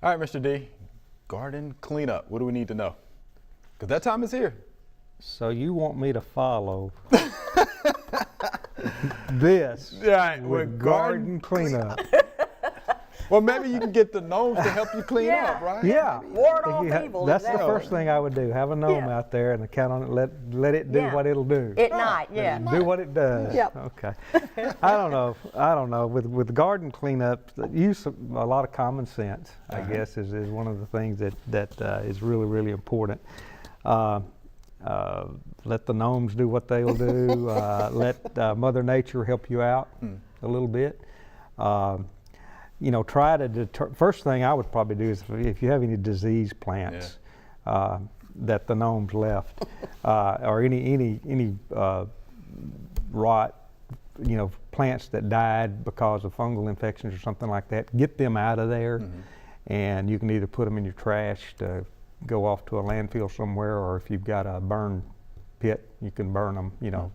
All right, Mr. D, garden cleanup. What do we need to know? Because that time is here. So you want me to follow this Right, with garden cleanup? Well, maybe you can get the gnomes to help you clean up, right? Yeah. Ward off If you evil. that's the exactly. first thing I would do. Have a gnome Yeah. out there and count on it. Let it do Yeah. what it'll do. At night, yeah. Do what it does. Yep. Okay. I don't know. With garden cleanup, use a lot of common sense. I guess is one of the things that is really, really important. Let the gnomes do what they'll do. Let Mother Nature help you out a little bit. Try to deter. First thing I would probably do is if you have any diseased plants that the gnomes left, or any rot, plants that died because of fungal infections or something like that, get them out of there, and you can either put them in your trash to go off to a landfill somewhere, or if you've got a burn pit, you can burn them,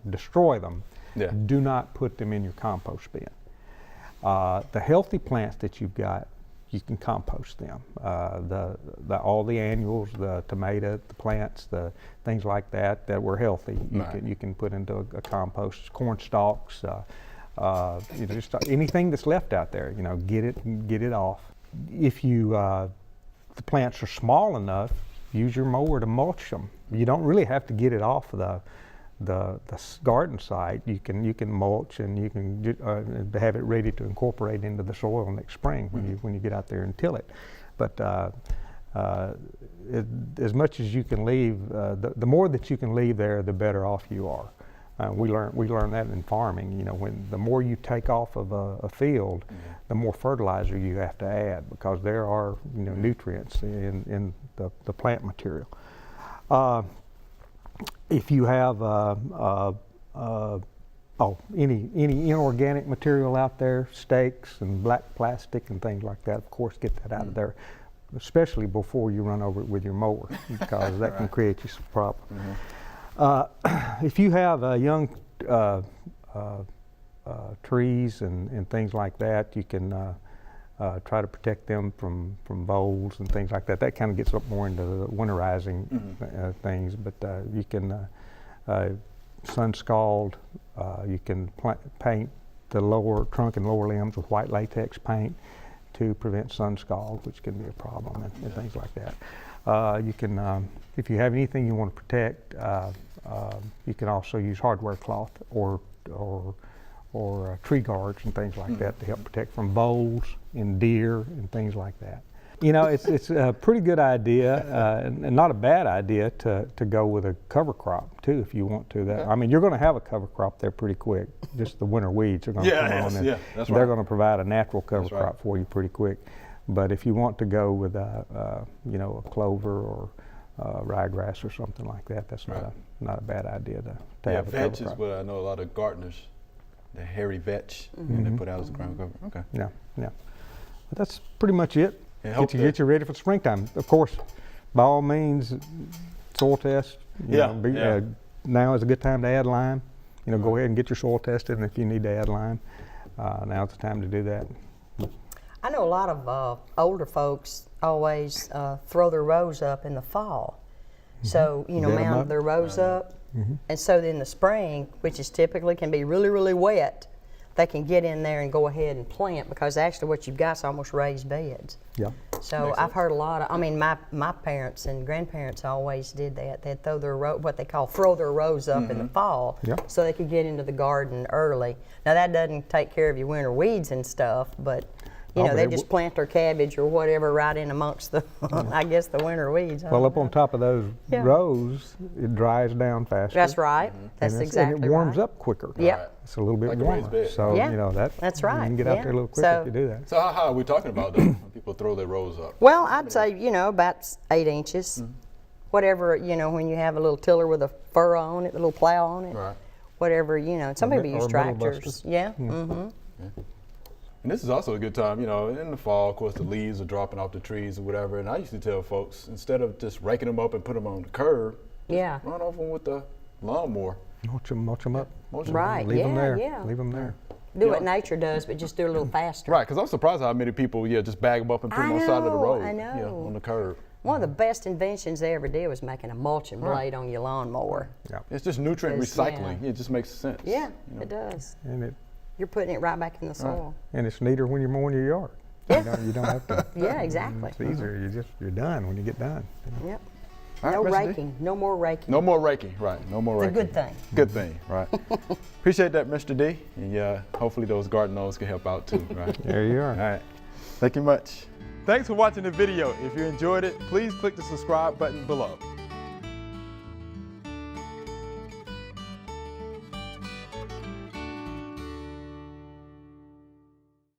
destroy them. Yeah. Do not put them in your compost bin. The healthy plants that you've got, you can compost them. All the annuals, the tomato, the plants, the things like that were healthy, you can put into a compost. Corn stalks, just anything that's left out there, get it off. If the plants are small enough, use your mower to mulch them. You don't really have to get it off the garden site. You can mulch, and you can have it ready to incorporate into the soil next spring when you get out there and till it. But as much as you can leave, the more that you can leave there, the better off you are. We learn that in farming. When the more you take off of a field, the more fertilizer you have to add, because there are nutrients in the plant material. If you have any inorganic material out there, steaks and black plastic and things like that, of course, get that out of there, especially before you run over it with your mower, because that can create you some problems. If you have young trees and things like that, you can try to protect them from voles and things like that. That kind of gets up more into the winterizing things, but you can sun scald. You can paint the lower trunk and lower limbs with white latex paint to prevent sun scald, which can be a problem, and things like that. You can, if you have anything you want to protect, you can also use hardware cloth or tree guards and things like that to help protect from voles and deer and things like that. It's a pretty good idea and not a bad idea to go with a cover crop too, if you want to. I mean, you're going to have a cover crop there pretty quick. Just the winter weeds are going to come on, and they're going to provide a natural cover crop for you pretty quick. But if you want to go with a clover or ryegrass or something like that, that's not a bad idea to have a cover vetch crop. is what I know a lot of gardeners, the hairy vetch, and they put out as a ground cover. Okay. Yeah. But that's pretty much it. Get you ready for springtime. Of course, by all means, soil test. Now is a good time to add lime. Go ahead and get your soil tested, and if you need to add lime, now's the time to do that. I know a lot of older folks always throw their rows up in the fall. So, mount their rows up. And so in the spring, which is typically can be really, really wet, they can get in there and go ahead and plant, because actually what you've got is almost raised beds. Yeah. So I've heard a lot of, my parents and grandparents always did that. They'd throw their what they call throw their rows up in the fall, so they could get into the garden early. Now that doesn't take care of your winter weeds and stuff, but they just plant their cabbage or whatever right in amongst the, I guess, the winter weeds. Well, up on top of those rows, it dries down faster. That's right. That's exactly right. And it warms up quicker. Yep. It's a little bit Like a raised warmer. bed. So, that's right. You can get out there a little quicker if you do that. So how high are we talking about though, when people throw their rows up? Well, I'd say, about 8 inches. Whatever, when you have a little tiller with a furrow on it, a little plow on it. Right. Whatever, some people use tractors. Yeah. And this is also a good time, in the fall, of course, the leaves are dropping off the trees or whatever. And I used to tell folks, instead of just raking them up and put them on the curb, run over them with the lawnmower. Mulch them up. Right. Leave them there. Yeah. Leave them there. Do what nature does, but just do it a little faster. Right, because I'm surprised how many people, just bag them up and put them on the side of the road. I know. On the curb. One of the best inventions they ever did was making a mulching blade on your lawnmower. Yeah. It's just nutrient recycling. It just makes sense. Yeah, it does. And You're putting it right back in the soil. and it's neater when you're mowing your yard. You don't have to. Yeah, exactly. It's easier. You're done when you get done. Yep. All No right, Mr. D. raking. No more raking. No more raking, right? No more It's a raking. good thing. Good thing, right? Appreciate that, Mr. D. And hopefully those garden gnomes can help out too, right? There you are. All right. Thank you much. Thanks for watching the video. If you enjoyed it, please click the subscribe button below.